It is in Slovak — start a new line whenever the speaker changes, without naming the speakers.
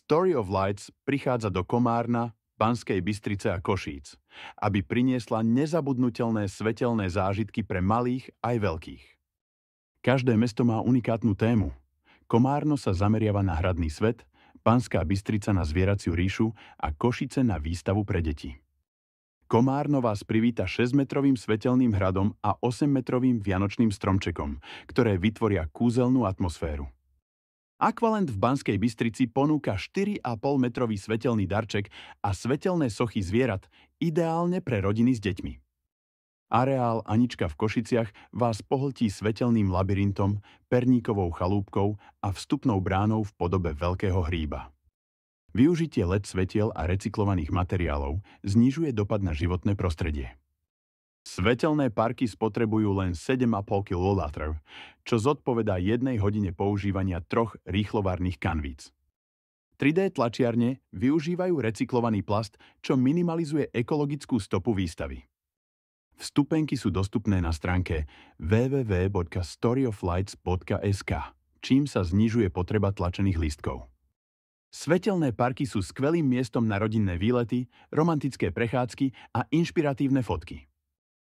Story of Lights prichádza do Komárna, Banskej Bystrice a Košíc, aby priniesla nezabudnutelné svetelné zážitky pre malých aj veľkých. Každé mesto má unikátnu tému. Komárno sa zameriava na hradný svet, Banská Bystrica na zvieraciu ríšu a Košice na výstavu pre deti. Komárno vás privíta 6-metrovým svetelným hradom a 8-metrovým vianočným stromčekom, ktoré vytvoria kúzelnú atmosféru. Aqualand v Banskej Bystrici ponúka 4,5-metrový svetelný darček a svetelné sochy zvierat, ideálne pre rodiny s deťmi. Areál Anička v Košiciach vás pohltí svetelným labyrintom, perníkovou chalúbkou a vstupnou bránou v podobe veľkého hríba. Využitie LED svetiel a recyklovaných materiálov znižuje dopad na životné prostredie. Svetelné parky spotrebujú len 7,5 kW, čo zodpovedá 1 hodine používania 3 rýchlovárnych kanvíc. 3D tlačiarne využívajú recyklovaný plast, čo minimalizuje ekologickú stopu výstavy. Vstupenky sú dostupné na stránke www.storyoflights.sk, čím sa znižuje potreba tlačených lístkov. Svetelné parky sú skvelým miestom na rodinné výlety, romantické prechádzky a inšpiratívne fotky.